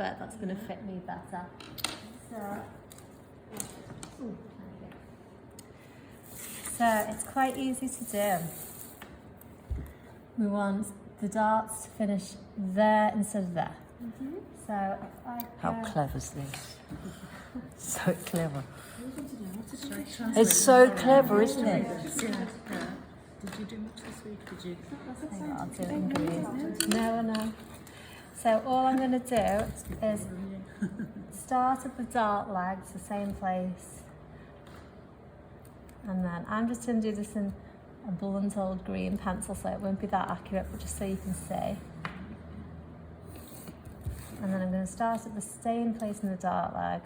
but that's going to fit me better. So it's quite easy to do. We want the darts to finish there instead of there. So if I How go- clever is this? So clever. It's so clever, isn't it? Did you do much this week? Did you? Hang on, I'll do it in green. No. So all I'm going to do is start at the dart legs, the same place. And then I'm just going to do this in a blunt old green pencil so it won't be that accurate, but just so you can see. And then I'm going to start at the same place in the dart leg,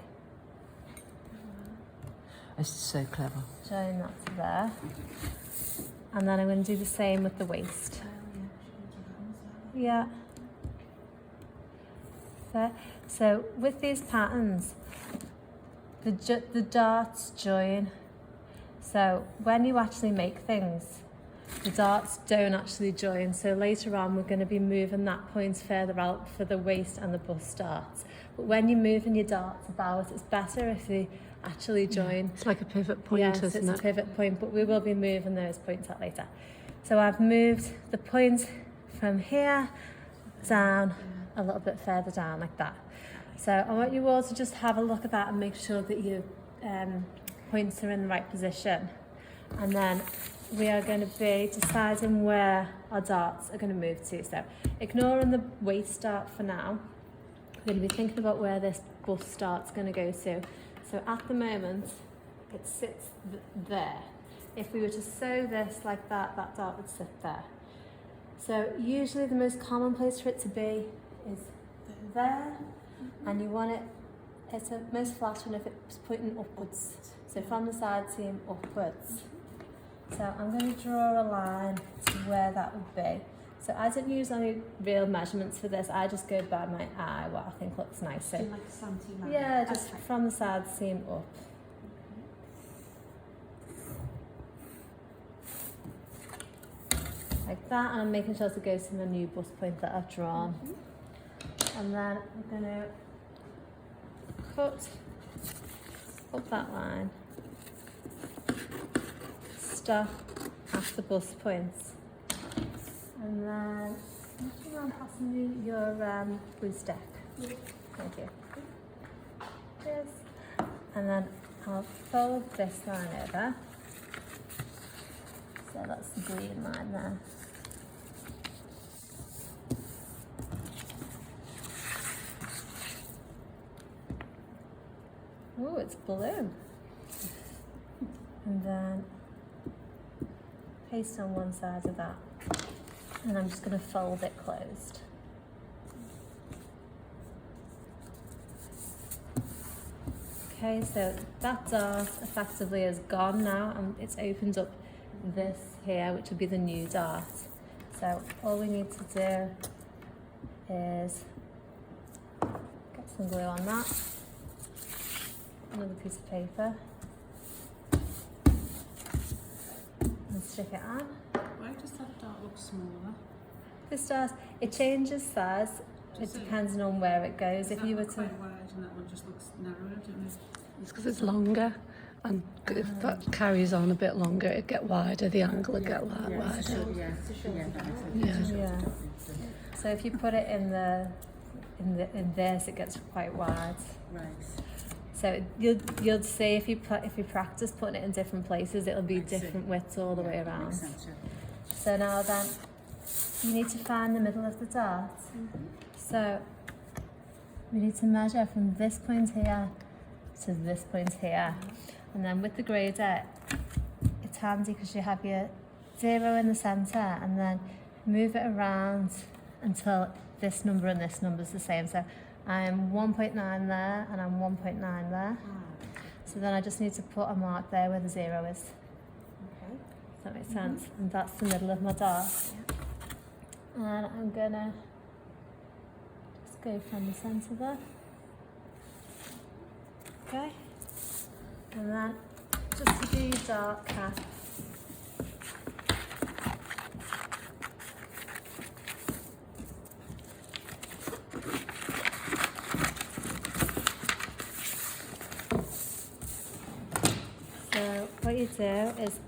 This is so clever. join that to there. And then I'm going to do the same with the waist. Yeah. So with these patterns, the darts join. So when you actually make things, the darts don't actually join. So later on, we're going to be moving that point further out for the waist and the bust darts. But when you're moving your darts about, it's better if they actually join. It's like a pivot point, Yes, isn't it's it? a pivot point, but we will be moving those points out later. So I've moved the point from here down a little bit further down like that. So I want you all to just have a look at that and make sure that your points are in the right position. And then we are going to be deciding where our darts are going to move to. So ignoring the waist dart for now, we're going to be thinking about where this bust dart's going to go to. So at the moment, it sits there. If we were to sew this like that, that dart would sit there. So usually the most common place for it to be is there, and you want it's most flattering if it's pointing upwards. So from the side seam upwards. So I'm going to draw a line to where that would be. So I don't use any real measurements for this, I just go by my eye, what I think looks nice. So, Do like a Santi line. yeah, just from the side seam up. Like that, and I'm making sure to go to the new bust point that I've drawn. And then I'm going to cut up that line, stop at the bust points, and then would you mind passing me your glue stick? Thank you. Cheers. And then I'll fold this line over. So that's the green line there. Oh, it's blue. And then paste on one side of that. And I'm just going to fold it closed. Okay, so that dart effectively is gone now, and it's opened up this here, which will be the new dart. So all we need to do is get some glue on that, another piece of paper, and stick it on. Why does that dart look smaller? This dart, it changes size, it depends on where it goes. If you were to, quite wide and that one just looks narrower, don't it? It's because it's longer, and if that carries on a bit longer, it get wider. The angle will get wider. yeah. So if you put it in this, it gets quite wide. Right. So you'll see if you practice putting it in different places, it'll be different widths all the way around. Makes sense, yeah. So now then, you need to find the middle of the dart. So we need to measure from this point here to this point here. And then with the grader, it's handy because you have your 0 in the centre, and then move it around until this number and this number is the same. So I'm 1.9 there and I'm 1.9 there. So then I just need to put a mark there where the 0 is. Okay. Does that make sense? And that's the middle of my dart. And I'm gonna just go from the centre there. Okay. And then just to do your dart cap, what you do is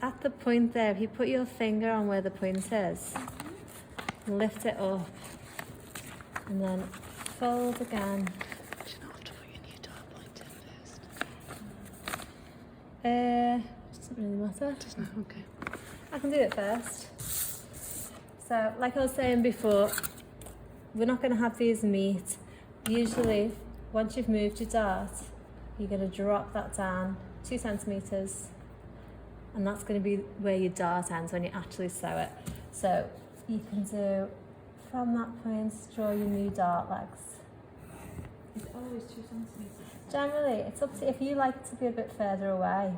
at the point there, if you put your finger on where the point is, lift it up and then fold again. Do you not have to put your new dart point in first? Doesn't really matter. Doesn't it? Okay. I can do it first. So, like I was saying before, we're not going to have these meet. Usually, once you've moved your dart, you're going to drop that down 2 centimetres, and that's going to be where your dart ends when you actually sew it. So, you can do from that point, draw your new dart legs. Is it always 2 centimetres? Generally, it's up to if you like it to be a bit further away,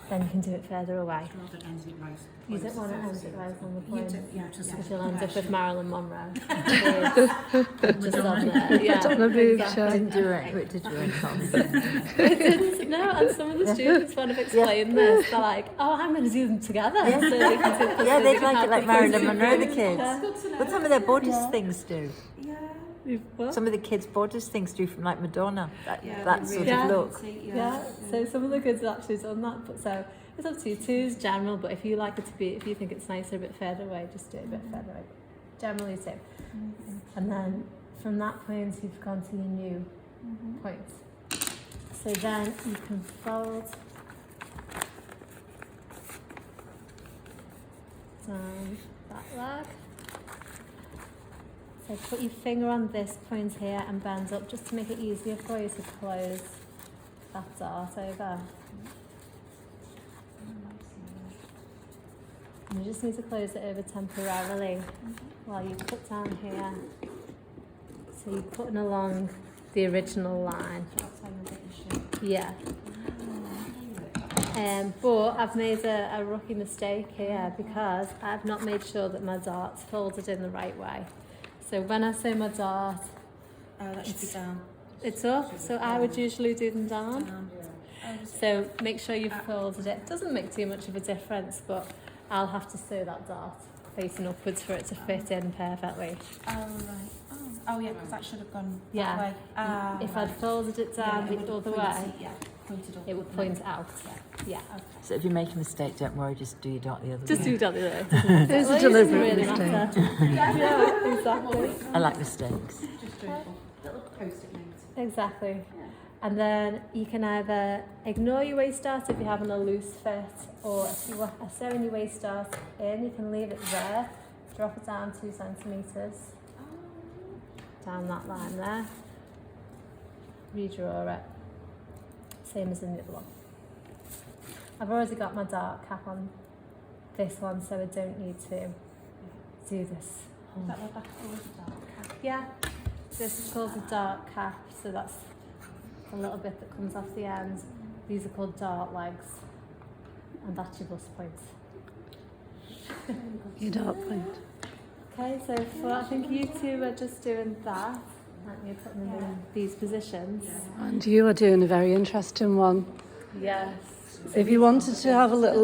then you can do it further away. Rather than ending it right. You don't want to end it right on the point. Just Because you'll end up with Marilyn Monroe. Just on Madonna. there. Yeah, Madonna boob exactly. Didn't do it. It did you in No, and some of the students want to explain this. They're like, oh, I'm going to do them together. Yeah. So they can do, Yeah, so they'd can like have it like the Marilyn cozy Monroe, the group. kids. Yeah. But some of their bodice Yeah. things do. Yeah. What? Some of the kids' bodice things do from like Madonna. That they sort really Yeah. of look. Yeah, so some of the kids have actually done that. But so it's up to you. 2 is general, but if you like it to be, if you think it's nicer a bit further away, just do it a bit further away. Generally 2. And then from that point, you've gone to your new point. So then you can fold down that leg. So put your finger on this point here and bend up just to make it easier for you to close that dart over. And you just need to close it over temporarily while you put down here. So you're putting along the original line. Yeah. But I've made a rookie mistake here because I've not made sure that my dart's folded in the right way. So when I sew my dart, That should be down. it's up. So I would usually do them down. Down. So make sure you've folded it. Doesn't make too much of a difference, but I'll have to sew that dart facing upwards for it to fit in perfectly. Oh, right. Oh, yeah, because that should have gone Yeah. that way. If I'd folded it down it the would other point way, yeah, pointed up. it would point out. Yeah. So if you make a mistake, don't worry, just do your dart the other Just way. do it the other way. It's a Well, it doesn't deliberate really mistake. matter. Yeah, exactly. I like mistakes. Just doable. Little post-it note. Exactly. And then you can either ignore your waist dart if you're having a loose fit, or if you are sewing your waist dart in, you can leave it there, drop it down 2 centimetres, down that line there, redraw it, same as in the other one. I've already got my dart cap on this one, so I don't need to do this. Is that the back of the dart? Yeah, this is called the dart cap, so that's a little bit that comes off the end. These are called dart legs, and that's your bust point. Your dart point. Okay, so for, I think you two are just doing that, aren't you, putting them in these positions? And you are doing a very interesting one. Yes. If you wanted to have a little